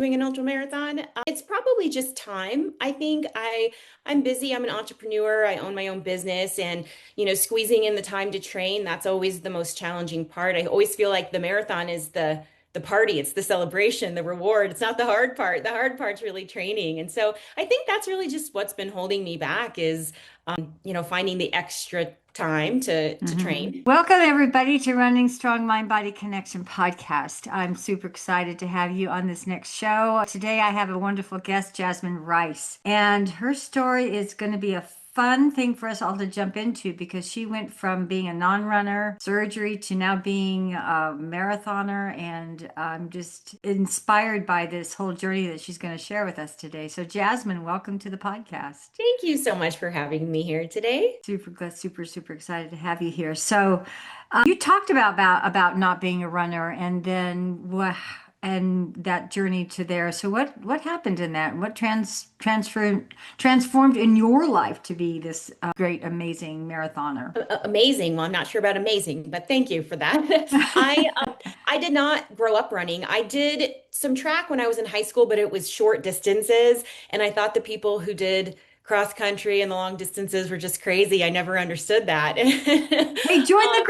doing an ultra marathon? It's probably just time. I think I'm busy. I'm an entrepreneur. I own my own business, and squeezing in the time to train, that's always the most challenging part. I always feel like the marathon is the party, it's the celebration, the reward. It's not the hard part. The hard part's really training. And so I think that's really just what's been holding me back is finding the extra time to train. Welcome, everybody, to Running Strong Mind Body Connection podcast. I'm super excited to have you on this next show. Today, I have a wonderful guest, Jasmine Rice, and her story is going to be a fun thing for us all to jump into because she went from being a non-runner, surgery, to now being a marathoner, and I'm just inspired by this whole journey that she's going to share with us today. So, Jasmine, welcome to the podcast. Thank you so much for having me here today. Super excited to have you here. So, you talked about not being a runner, and then and that journey to there. So, what happened in that? What transformed in your life to be this great, amazing marathoner? Amazing. Well, I'm not sure about amazing, but thank you for that. I did not grow up running. I did some track when I was in high school, but it was short distances, and I thought the people who did cross country and the long distances were just crazy. I never understood that. Hey, join the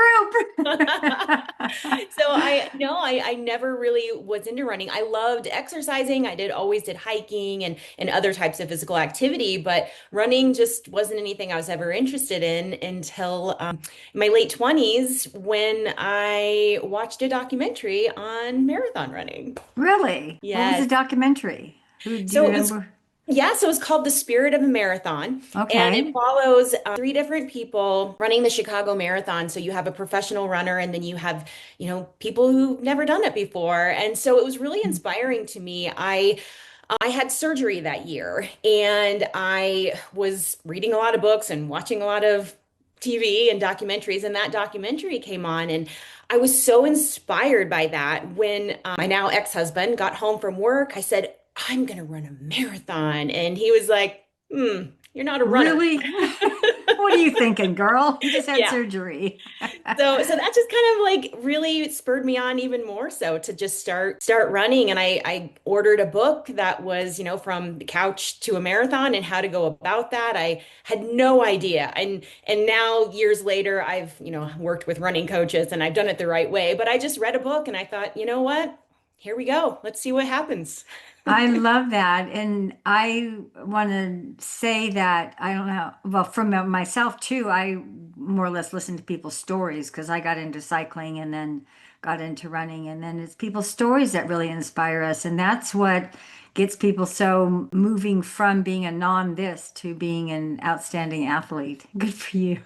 So group. I never really was into running. I loved exercising. Always did hiking and other types of physical activity, but running just wasn't anything I was ever interested in until my late 20s when I watched a documentary on marathon running. Really? What was the Yes. documentary? Who do you So it was remember? Yeah, so it's called The Spirit of a Marathon, and it Okay. follows three different people running the Chicago Marathon. So you have a professional runner, and then you have, people who've never done it before. And so it was really inspiring to me. I had surgery that year, and I was reading a lot of books and watching a lot of TV and documentaries, and that documentary came on, and I was so inspired by that. When my now ex-husband got home from work, I said, I'm going to run a marathon. And he was like, you're not a runner. Really? What are you thinking, girl? You just had Yeah. surgery. So that just kind of like really spurred me on even more so to just start running. And I ordered a book that was, from the couch to a marathon and how to go about that. I had no idea. And now years later, I've, worked with running coaches and I've done it the right way. But I just read a book and I thought, you know what? Here we go. Let's see what happens. I love that. And I want to say that I don't know, well, from myself too, I more or less listen to people's stories because I got into cycling and then got into running. And then it's people's stories that really inspire us. And that's what gets people so moving from being a non this to being an outstanding athlete. Good for you.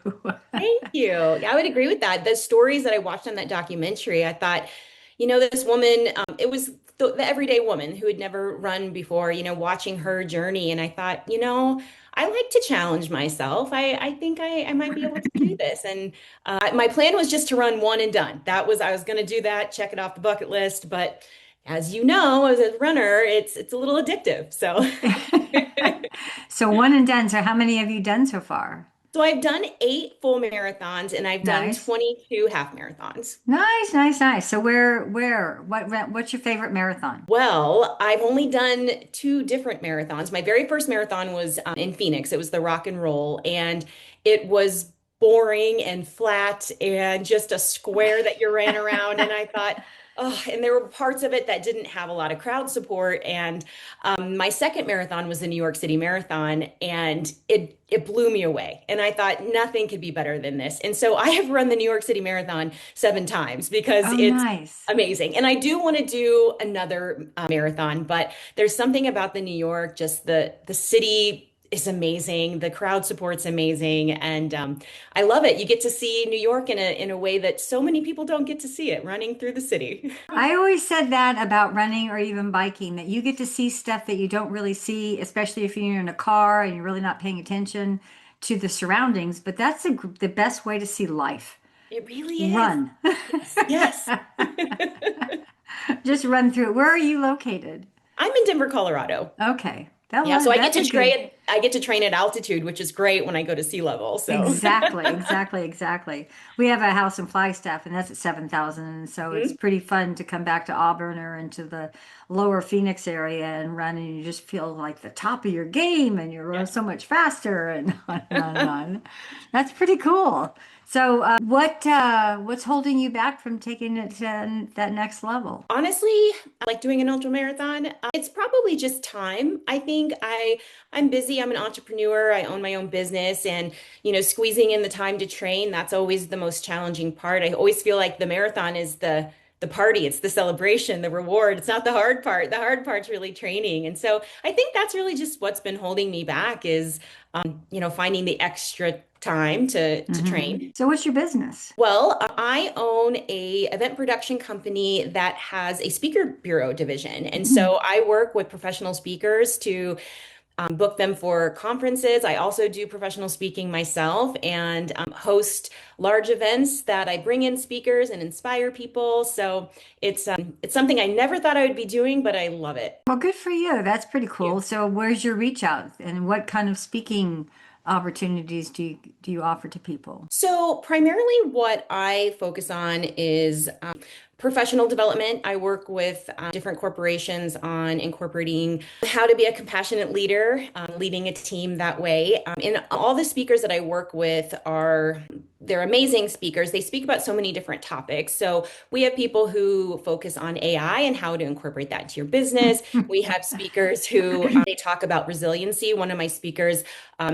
Thank you. Yeah, I would agree with that. The stories that I watched on that documentary, I thought, this woman, it was the everyday woman who had never run before, watching her journey. And I thought, I like to challenge myself. I think I might be able to do this. And my plan was just to run one and done. I was going to do that, check it off the bucket list. But as you know, as a runner, it's a little addictive. So So one and done. So how many have you done so far? So I've done 8 full marathons and I've done Nice. 22 half marathons. Nice. So what's your favorite marathon? Well, I've only done 2 different marathons. My very first marathon was in Phoenix. It was the rock and roll, and it was boring and flat and just a square that you ran around. And I thought, oh, and there were parts of it that didn't have a lot of crowd support. And my second marathon was the New York City Marathon, and it blew me away. And I thought nothing could be better than this. And so I have run the New York City Marathon 7 times because Oh, it's nice. amazing. And I do want to do another marathon, but there's something about the New York, just the city is amazing. The crowd support's amazing, and I love it. You get to see New York in a way that so many people don't get to see it, running through the city. I always said that about running or even biking, that you get to see stuff that you don't really see, especially if you're in a car and you're really not paying attention to the surroundings. But that's the best way to see life. It really is. Run. Yes, yes. Just run through it. Where are you located? I'm in Denver, Colorado. Okay. Yeah, so I get That's to a good. I get to train at altitude, which is great when I go to sea level. So Exactly. We have a house in Flagstaff, and that's at 7,000. And so it's pretty fun to come back to Auburn or into the lower Phoenix area and run, and you just feel like the top of your game, and you run yeah. so much faster, and on and on and on. That's pretty cool. So, what's holding you back from taking it to that next level? Honestly, I like doing an ultra marathon. It's probably just time. I think I'm busy. I'm an entrepreneur. I own my own business, and squeezing in the time to train, that's always the most challenging part. I always feel like the marathon is the party, it's the celebration, the reward. It's not the hard part. The hard part's really training. And so I think that's really just what's been holding me back is finding the extra time to train. So, what's your business? Well, I own a event production company that has a speaker bureau division. And so I work with professional speakers to book them for conferences. I also do professional speaking myself and host large events that I bring in speakers and inspire people. So it's something I never thought I would be doing, but I love it. Well, good for you. That's pretty Thank cool. you. So, where's your reach out, and what kind of speaking opportunities do you offer to people? So, primarily, what I focus on is professional development. I work with different corporations on incorporating how to be a compassionate leader, leading a team that way. And all the speakers that I work with they're amazing speakers. They speak about so many different topics. So we have people who focus on AI and how to incorporate that into your business. We have speakers who they talk about resiliency. One of my speakers,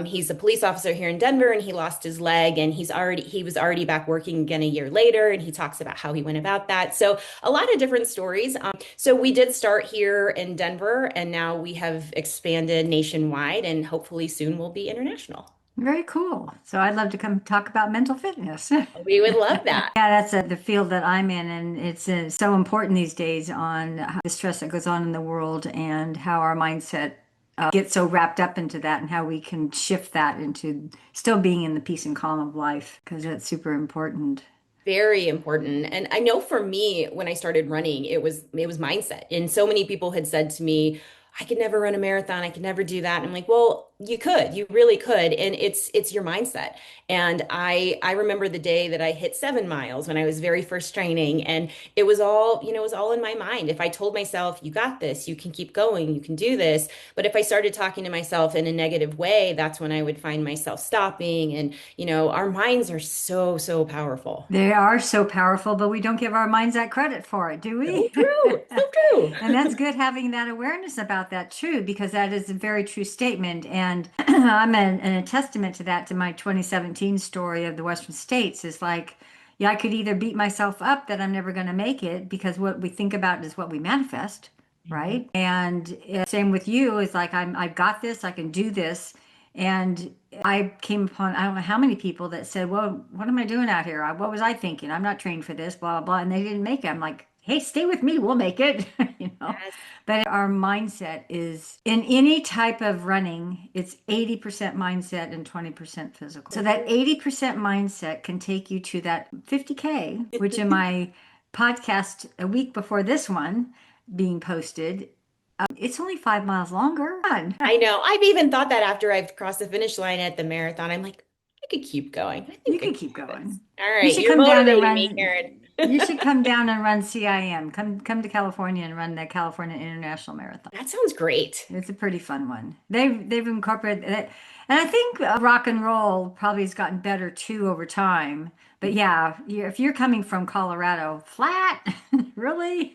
he's a police officer here in Denver, and he lost his leg, and he was already back working again a year later, and he talks about how he went about that. So a lot of different stories. So we did start here in Denver, and now we have expanded nationwide, and hopefully soon we'll be international. Very cool. So, I'd love to come talk about mental fitness. We would love that. Yeah, that's the field that I'm in, and it's so important these days on the stress that goes on in the world and how our mindset gets so wrapped up into that, and how we can shift that into still being in the peace and calm of life, because that's super important. Very important. And I know for me, when I started running, it was mindset. And so many people had said to me, I could never run a marathon. I could never do that. And I'm like, well, you could. You really could. And it's your mindset. And I remember the day that I hit 7 miles when I was very first training. And it was all in my mind. If I told myself, you got this, you can keep going, you can do this. But if I started talking to myself in a negative way, that's when I would find myself stopping. And, our minds are so, so powerful. They are so powerful, but we don't give our minds that credit for it, do So we? true. So And true. that's good having that awareness about that, true, because that is a very true statement. And I'm a testament to that, to my 2017 story of the Western States. Is like, yeah, I could either beat myself up that I'm never going to make it, because what we think about is what we manifest, Mhm. right? And same with you, is like, I've got this, I can do this. And I came upon, I don't know how many people that said, well, what am I doing out here? What was I thinking? I'm not trained for this, blah, blah, blah. And they didn't make it. I'm like, hey, stay with me, we'll make it, you know. Yes. But our mindset is in any type of running, it's 80% mindset and 20% physical. So So that true. 80% mindset can take you to that 50K, which in my podcast a week before this one being posted, it's only 5 miles longer. I know. I've even thought that after I've crossed the finish line at the marathon, I'm like, I could keep going. I You think I can can keep do this. going. All You right, should you're come down and motivating me, run. Karen. You should come down and run CIM. Come to California and run the California International Marathon. That sounds great. It's a pretty fun one. They've incorporated it, and I think rock and roll probably has gotten better too over time. But yeah, if you're coming from Colorado, flat, really?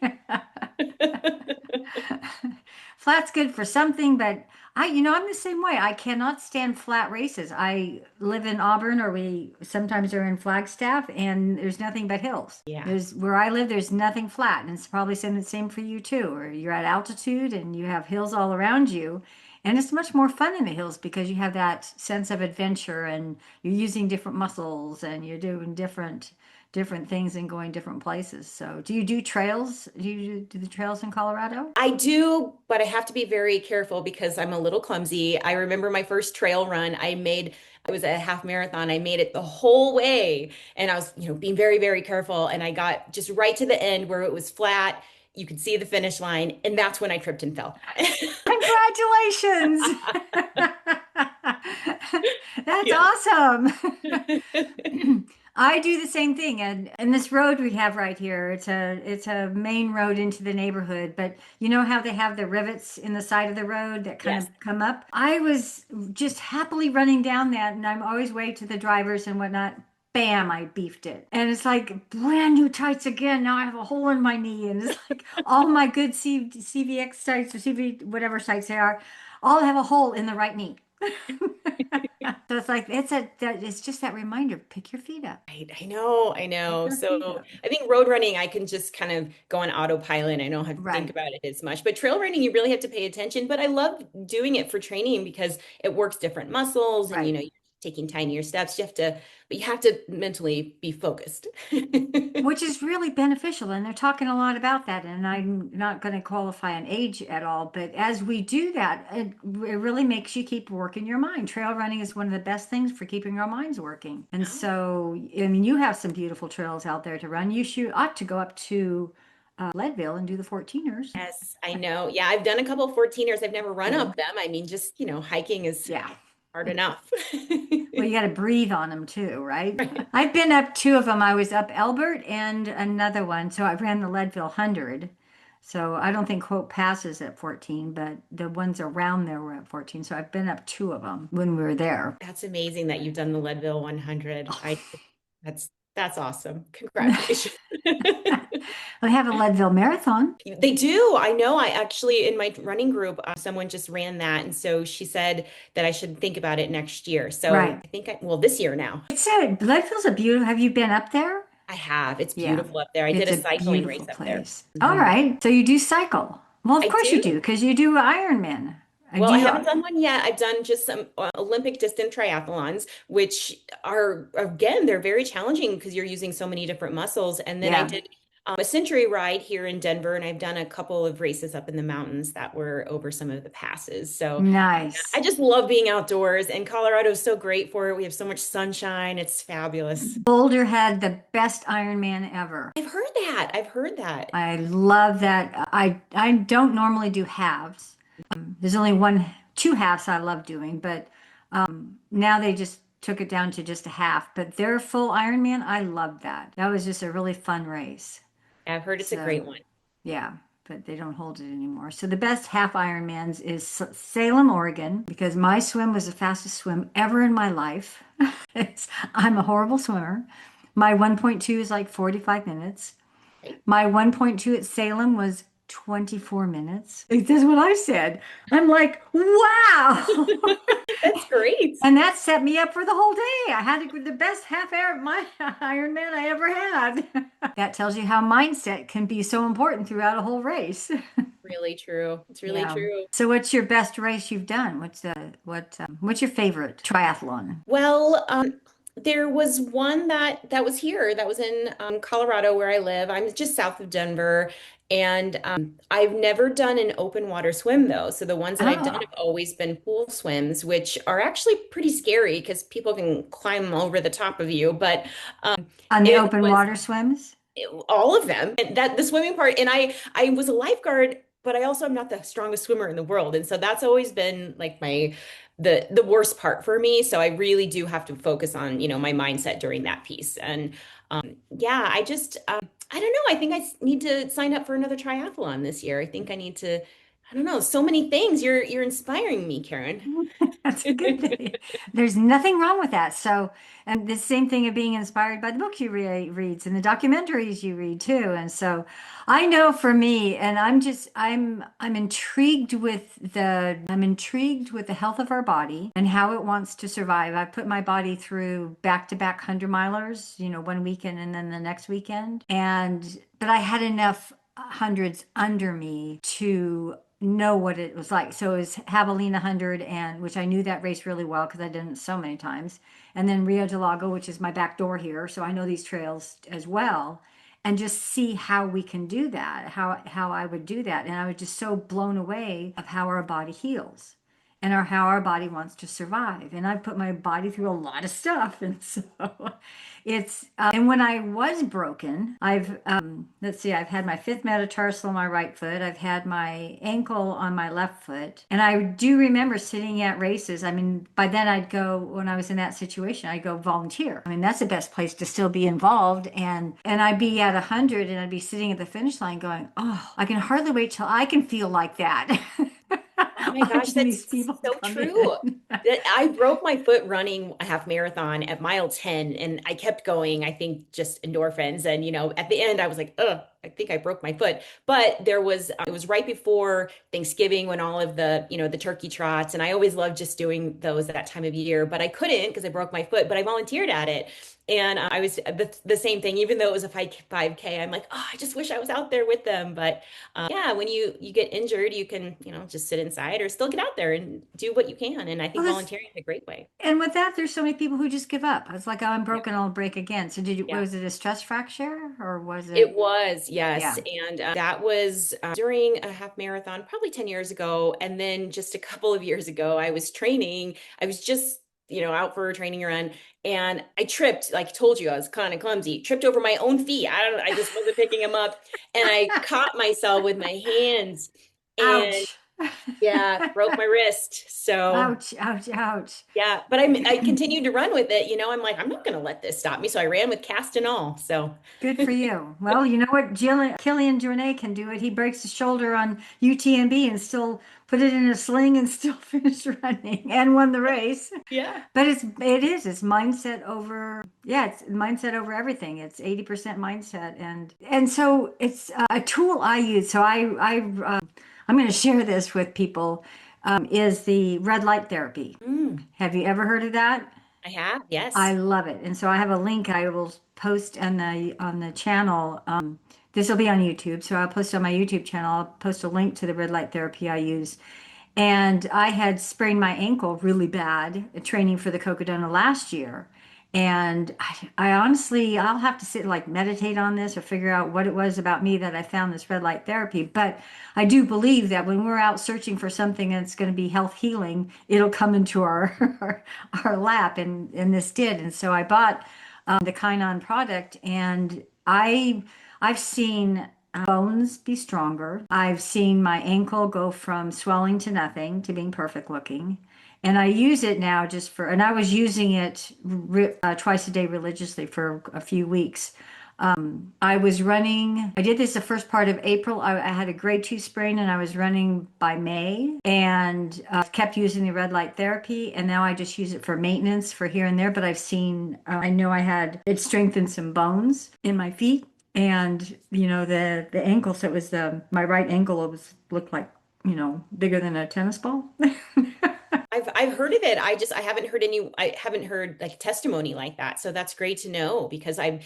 Flat's good for something, but I'm the same way. I cannot stand flat races. I live in Auburn, or we sometimes are in Flagstaff, and there's nothing but hills. Yeah. There's where I live, there's nothing flat, and it's probably the same for you too. Or you're at altitude and you have hills all around you, and it's much more fun in the hills because you have that sense of adventure, and you're using different muscles, and you're doing different things and going different places. So, do you do trails? Do you do the trails in Colorado? I do, but I have to be very careful because I'm a little clumsy. I remember my first trail run. I was a half marathon. I made it the whole way, and I was, being very, very careful. And I got just right to the end where it was flat. You could see the finish line, and that's when I tripped and fell. Congratulations! That's Yeah. awesome. I do the same thing, and this road we have right here, it's a main road into the neighborhood, but you know how they have the rivets in the side of the road that kind of Yes. come up? I was just happily running down that, and I'm always waving to the drivers and whatnot. Bam, I beefed it. And it's like brand new tights again. Now I have a hole in my knee. And it's like all my good CVX tights or CV, whatever sites they are, all have a hole in the right knee. So it's like it's just that reminder, pick your feet up. I know, I Pick know. your feet So up. I think road running, I can just kind of go on autopilot. I don't have to think Right. about it as much. But trail running, you really have to pay attention. But I love doing it for training because it works different muscles and Right. you're taking tinier steps. But you have to mentally be focused. Which is really beneficial. And they're talking a lot about that. And I'm not going to qualify an age at all. But as we do that, it really makes you keep working your mind. Trail running is one of the best things for keeping our minds working. And Oh, so, I mean, you have some beautiful trails out there to run. You should ought to go up to Leadville and do the 14ers. yes, I know. Yeah, I've done a couple 14ers. I've never run Yeah. up them. I mean, just, hiking is Yeah. hard enough. Well, you got to breathe on them too, right? I've been up two of them. I was up Elbert and another one. So I ran the Leadville 100. So I don't think Quote passes at 14, but the ones around there were at 14. So I've been up two of them when we were there. That's amazing that you've done the Leadville 100. That's awesome. Congratulations. They have a Leadville Marathon. They do. I know. I actually, in my running group, someone just ran that. And so she said that I should think about it next year. So Right. I think well, this year now. It's a Leadville's a beautiful. Have you been up there? I have. It's Yeah. beautiful up there. I did It's a a cycling race beautiful up there. place. All Mhm. right. So you do cycle. Well, of I course you do. do, because you do Ironman. I Well, I do. haven't done one yet. I've done just some Olympic distance triathlons, which are, again, they're very challenging because you're using so many different muscles. And then I Yeah. did a century ride here in Denver, and I've done a couple of races up in the mountains that were over some of the passes. So yeah, I Nice. just love being outdoors, and Colorado is so great for it. We have so much sunshine. It's fabulous. Boulder had the best Ironman ever. I've heard that. I've heard that. I love that. I don't normally do halves. There's only two halves I love doing, but now they just took it down to just a half. But their full Ironman, I love that. That was just a really fun race. I've heard it's a So great one. yeah, but they don't hold it anymore. So the best half Ironmans is Salem, Oregon, because my swim was the fastest swim ever in my life. I'm a horrible swimmer. My 1.2 is like 45 minutes. Right? My 1.2 at Salem was 24 minutes. That's what I said. I'm like, wow. That's great. And that set me up for the whole day. I had the best half hour of my Ironman I ever had. That tells you how mindset can be so important throughout a whole race. Really true. It's really Yeah. true. So what's your best race you've done? What's your favorite triathlon? Well, there was one that was here, that was in Colorado where I live. I'm just south of Denver, and I've never done an open water swim though. So the ones that I've done Oh, have always been pool swims, which are actually pretty scary because people can climb over the top of you. But on the it open was water swims? all of them, and that the swimming part. And I was a lifeguard, but I also am not the strongest swimmer in the world, and so that's always been like the worst part for me. So I really do have to focus on my mindset during that piece. And yeah, I don't know. I think need to sign up for another triathlon this year. I think I need to. I don't know. So many things. You're inspiring me, Karen. That's a good thing. There's nothing wrong with that. So, and the same thing of being inspired by the book you reads and the documentaries you read too. And so, I know for me, and I'm intrigued with the health of our body and how it wants to survive. I put my body through back-to-back 100 milers, one weekend and then the next weekend, but I had enough hundreds under me to know what it was like. So it was Javelina 100, and which I knew that race really well because I'd done it so many times. And then Rio del Lago, which is my back door here. So I know these trails as well. And just see how we can do that, how I would do that. And I was just so blown away of how our body heals. and how our body wants to survive. And I've put my body through a lot of stuff. And so and when I was broken, let's see, I've had my fifth metatarsal on my right foot. I've had my ankle on my left foot. And I do remember sitting at races. I mean, by then I'd go, when I was in that situation, I'd go volunteer. I mean, that's the best place to still be involved. And I'd be at 100 and I'd be sitting at the finish line going, oh, I can hardly wait till I can feel like that. Oh my gosh, Watching these that's people so come true. in. I broke my foot running a half marathon at mile 10 and I kept going. I think just endorphins. And, at the end I was like, ugh, I think I broke my foot. But it was right before Thanksgiving when all of the turkey trots. And I always loved just doing those at that time of year, but I couldn't because I broke my foot, but I volunteered at it. And I was the same thing, even though it was a 5K, I'm like, oh, I just wish I was out there with them. But yeah, when you get injured, you can, just sit inside or still get out there and do what you can. And I Well, think volunteering is a great way. and with that, there's so many people who just give up. It's like, oh, I'm Yeah. broken, I'll break again. So Yeah. was it a stress fracture or was It it? was, yes. Yeah. And that was during a half marathon, probably 10 years ago. And then just a couple of years ago, I was training. I was just, out for a training run and I tripped, like I told you, I was kind of clumsy, tripped over my own feet. I just wasn't picking them up. And I caught myself with my hands and Ouch. yeah, broke my wrist. So Ouch, ouch, ouch. yeah, but I continued to run with it. I'm like, I'm not going to let this stop me. So I ran with cast and all. So Good for you. Well, you know what? Killian Jornet can do it. He breaks his shoulder on UTMB and still put it in a sling and still finish running and won the race. yeah. But it's mindset over, yeah, it's mindset over everything. It's 80% mindset. And so it's a tool I use. So I'm going to share this with people, is the red light therapy. Mm, Have you ever heard of that? I have, I yes. love it. And so I have a link I will post on the channel. This will be on YouTube. So I'll post on my YouTube channel. I'll post a link to the red light therapy I use. And I had sprained my ankle really bad training for the Cocodona last year. And I honestly, I'll have to sit and like meditate on this or figure out what it was about me that I found this red light therapy. But I do believe that when we're out searching for something that's going to be health healing, it'll come into our our lap, and this did. And so I bought the Kainon product, and I've seen bones be stronger. I've seen my ankle go from swelling to nothing to being perfect looking. And I use it now and I was using it twice a day religiously for a few weeks. I was running, I did this the first part of April. I had a grade 2 sprain and I was running by May and kept using the red light therapy. And now I just use it for maintenance for here and there. But I know it strengthened some bones in my feet and, the ankle. So it was my right ankle, looked like, bigger than a tennis ball. I've heard of it. I haven't heard like testimony like that. So that's great to know because I've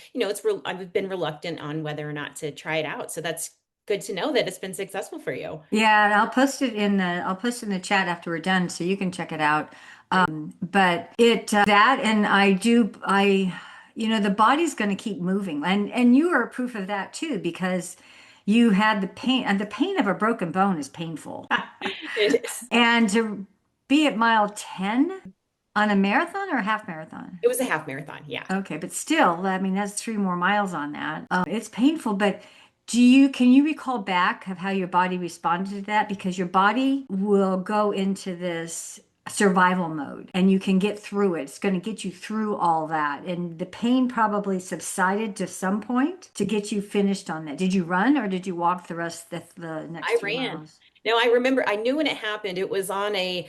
been reluctant on whether or not to try it out. So that's good to know that it's been successful for you. Yeah, and I'll post it in the chat after we're done so you can check it out. Great. But that and the body's going to keep moving. And you are proof of that too because you had the pain, and the pain of a broken bone is painful. It is. And to be at mile 10 on a marathon or a half marathon? It was a half marathon. Yeah. Okay, but still, I mean, that's 3 more miles on that. It's painful, but can you recall back of how your body responded to that? Because your body will go into this survival mode and you can get through it. It's going to get you through all that. And the pain probably subsided to some point to get you finished on that. Did you run or did you walk the rest of the next I three ran. miles? No, I remember I knew when it happened, it was on a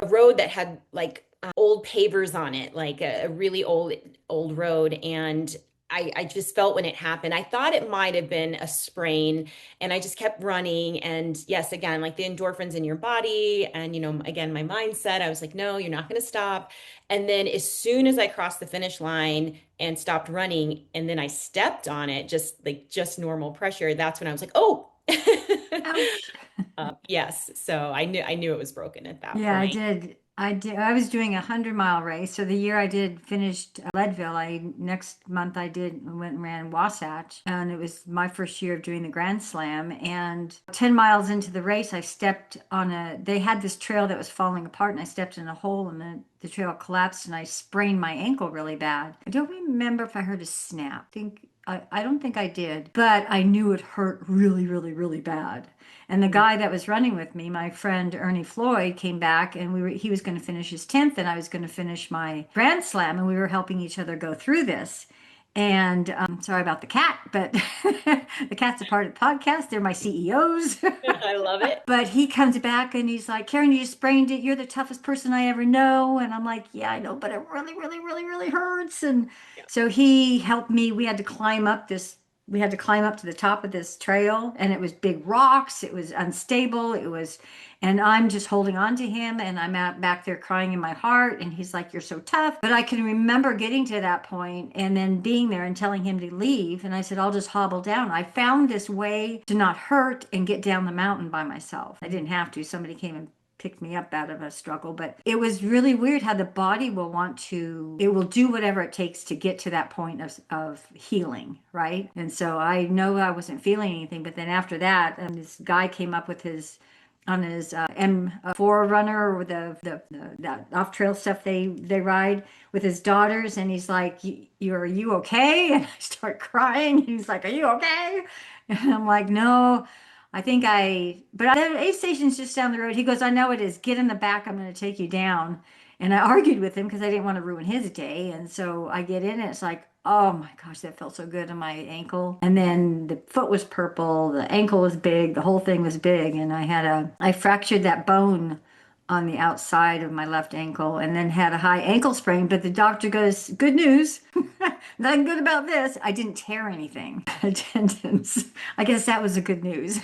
road that had like old pavers on it, like a really old road. And I just felt when it happened, I thought it might have been a sprain. And I just kept running. And yes, again, like the endorphins in your body. And, again, my mindset, I was like, no, you're not going to stop. And then as soon as I crossed the finish line and stopped running, and then I stepped on it, just normal pressure, that's when I was like, oh. Ouch. Yes, so I knew it was broken at that Yeah, I point. did. I did. I was doing a 100-mile race. So the year I did finished Leadville. Next month I went and ran Wasatch, and it was my first year of doing the Grand Slam. And 10 miles into the race, I stepped on a. They had this trail that was falling apart, and I stepped in a hole, and the trail collapsed, and I sprained my ankle really bad. I don't remember if I heard a snap. I don't think I did, but I knew it hurt really, really, really bad. And the guy that was running with me, my friend Ernie Floyd, came back, and he was going to finish his 10th, and I was going to finish my Grand Slam, and we were helping each other go through this. And sorry about the cat, but the cat's a part of the podcast. They're my CEOs. I love it. But he comes back and he's like, Karen, you just sprained it. You're the toughest person I ever know. And I'm like, yeah, I know, but it really, really, really, really hurts. And Yeah. so he helped me. We had to climb up to the top of this trail, and it was big rocks. It was unstable. And I'm just holding on to him, and I'm out back there crying in my heart. And he's like, "You're so tough." But I can remember getting to that point and then being there and telling him to leave. And I said, "I'll just hobble down." I found this way to not hurt and get down the mountain by myself. I didn't have to. Somebody came and picked me up out of a struggle, but it was really weird how the body it will do whatever it takes to get to that point of healing, right? And so I know I wasn't feeling anything, but then after that, this guy came up with on his M4 runner, or that off trail stuff they ride with his daughters, and he's like, Are you okay?" And I start crying, and he's like, "Are you okay?" And I'm like, "No, but the aid station's just down the road." He goes, "I know it is. Get in the back. I'm going to take you down." And I argued with him because I didn't want to ruin his day. And so I get in, and it's like, oh my gosh, that felt so good on my ankle. And then the foot was purple, the ankle was big, the whole thing was big. And I fractured that bone on the outside of my left ankle, and then had a high ankle sprain. But the doctor goes, "Good news. Nothing good about this. I didn't tear anything." Attendance. I guess that was the good news.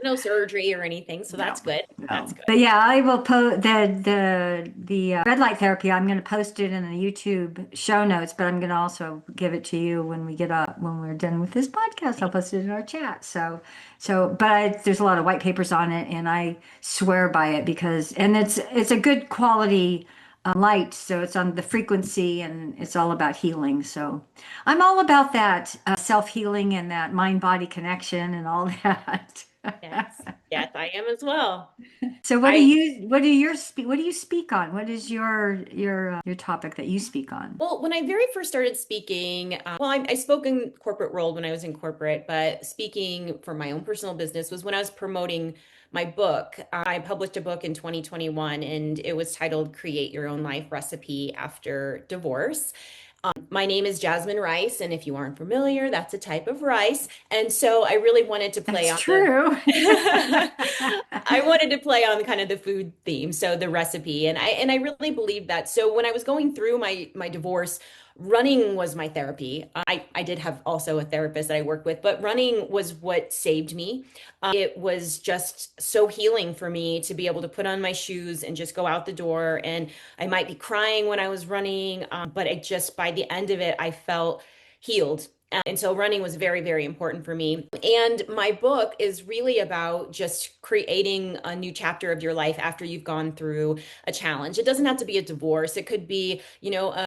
No surgery or anything, so No, that's good. That's no. good. But yeah, I will post the red light therapy. I'm going to post it in the YouTube show notes, but I'm going to also give it to you when we're done with this podcast. I'll post it in our chat. There's a lot of white papers on it, and I swear by it and it's a good quality light. So it's on the frequency, and it's all about healing. So I'm all about that self-healing and that mind-body connection and all that. Yes. Yes, I am as well. So I what do you speak on? What is your topic that you speak on? Well, when I very first started speaking, I spoke in corporate world when I was in corporate, but speaking for my own personal business was when I was promoting my book. I published a book in 2021, and it was titled Create Your Own Life Recipe After Divorce. My name is Jasmine Rice, and if you aren't familiar, that's a type of rice. And so I really wanted to play That's on the true. I wanted to play on kind of the food theme, so the recipe, and I really believe that. So when I was going through my divorce, running was my therapy. I did have also a therapist that I worked with, but running was what saved me. It was just so healing for me to be able to put on my shoes and just go out the door. And I might be crying when I was running, but by the end of it, I felt healed. And so running was very, very important for me. And my book is really about just creating a new chapter of your life after you've gone through a challenge. It doesn't have to be a divorce. It could be,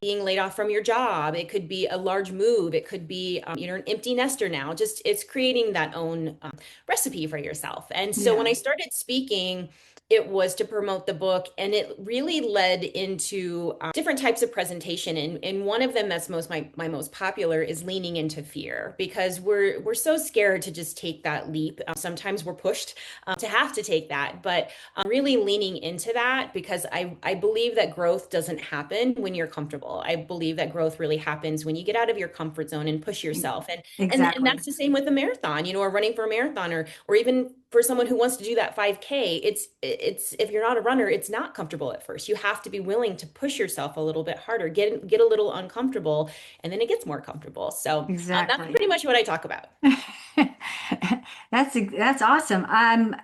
being laid off from your job. It could be a large move. It could be, an empty nester now. Just it's creating that own recipe for yourself. And so when Yeah, I started speaking, it was to promote the book, and it really led into different types of presentation. And one of them that's my most popular is leaning into fear, because we're so scared to just take that leap. Sometimes we're pushed to have to take that, but really leaning into that, because I believe that growth doesn't happen when you're comfortable. I believe that growth really happens when you get out of your comfort zone and push yourself. And exactly. that's the same with a marathon, or running for a marathon, or even for someone who wants to do that 5K. It's if you're not a runner, it's not comfortable at first. You have to be willing to push yourself a little bit harder, get a little uncomfortable, and then it gets more comfortable. So that's Exactly. pretty much what I talk about. That's awesome. I'm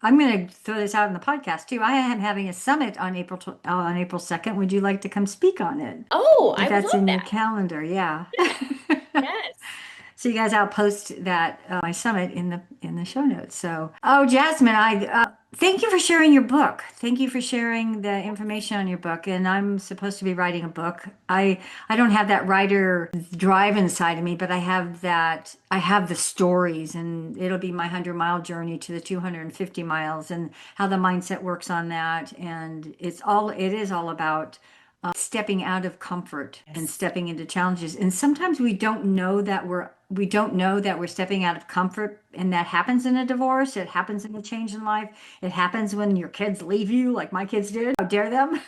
going to throw this out in the podcast too. I am having a summit on April 2nd. Would you like to come speak on it? Oh, If I would that's love in your that. calendar, yeah. Yes. So you guys, I'll post that my summit in the show notes. So, oh, Jasmine, Thank you for sharing your book. Thank you for sharing the information on your book. And I'm supposed to be writing a book. I don't have that writer drive inside of me, but I have the stories, and it'll be my 100-mile journey to the 250 miles and how the mindset works on that. And it is all about stepping out of comfort and Yes. stepping into challenges. And sometimes we don't know that we're stepping out of comfort, and that happens in a divorce. It happens in a change in life. It happens when your kids leave you, like my kids did. How dare them?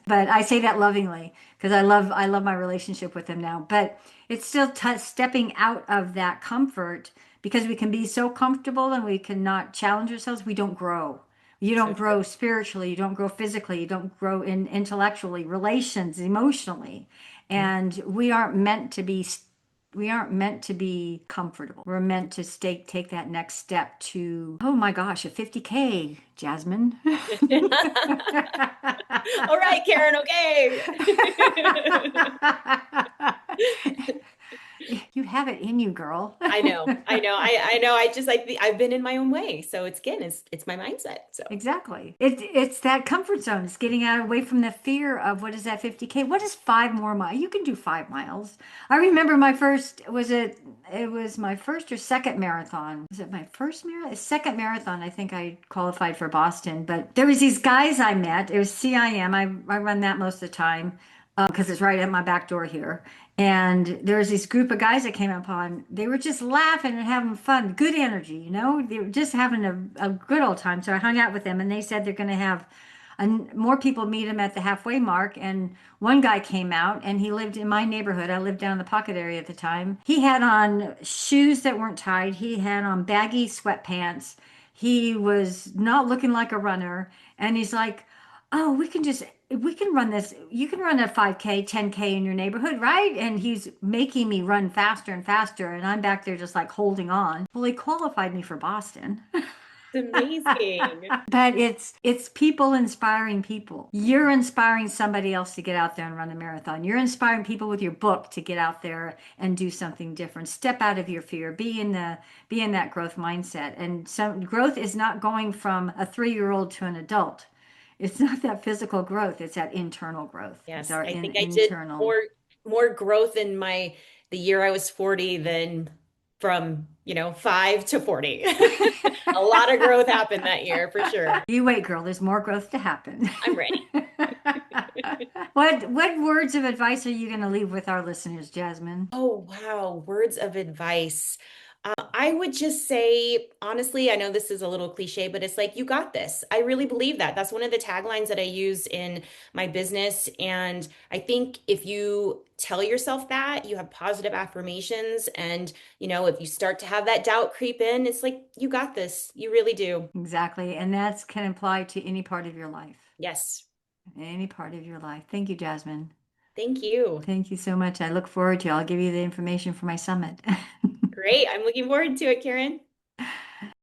But I say that lovingly because I love my relationship with them now. But it's still stepping out of that comfort, because we can be so comfortable and we cannot challenge ourselves. We don't grow. You So don't true. grow spiritually, you don't grow physically, you don't grow in intellectually, relations, emotionally. And we aren't meant to be comfortable. We're meant to take that next step to, oh my gosh, a 50K, Jasmine. All right, Karen, okay. You have it in you, girl. I know. I know. I know. I've been in my own way. So it's my mindset. So Exactly. It's that comfort zone. It's getting out away from the fear of what is that 50K? What is 5 more miles? You can do 5 miles. I remember it was my first or second marathon. Was it my first marathon? Second marathon, I think I qualified for Boston. But there was these guys I met. It was CIM. I run that most of the time because it's right at my back door here. And there was this group of guys that came upon. They were just laughing and having fun, good energy, you know. They were just having a good old time. So I hung out with them, and they said they're going to have more people meet them at the halfway mark. And one guy came out, and he lived in my neighborhood. I lived down in the Pocket area at the time. He had on shoes that weren't tied. He had on baggy sweatpants. He was not looking like a runner, and he's like, oh, we can run this. You can run a 5K, 10K in your neighborhood, right? And he's making me run faster and faster. And I'm back there just like holding on. Well, he qualified me for Boston. it's amazing. But it's people inspiring people. You're inspiring somebody else to get out there and run a marathon. You're inspiring people with your book to get out there and do something different. Step out of your fear. Be in that growth mindset. And some growth is not going from a 3-year-old to an adult. It's not that physical growth, it's that internal growth. It's Yes, our I think I did internal. more growth in the year I was 40 than from, 5 to 40. A lot of growth happened that year for sure. You wait, girl, there's more growth to happen. I'm ready. What words of advice are you going to leave with our listeners, Jasmine? Oh, wow. Words of advice. I would just say, honestly, I know this is a little cliche, but it's like, you got this. I really believe that. That's one of the taglines that I use in my business. And I think if you tell yourself that, you have positive affirmations, and, if you start to have that doubt creep in, it's like, you got this. You really do. Exactly. And that can apply to any part of your life. Yes. Any part of your life. Thank you, Jasmine. Thank you. Thank you so much. I look forward to it. I'll give you the information for my summit. Great. I'm looking forward to it, Karen.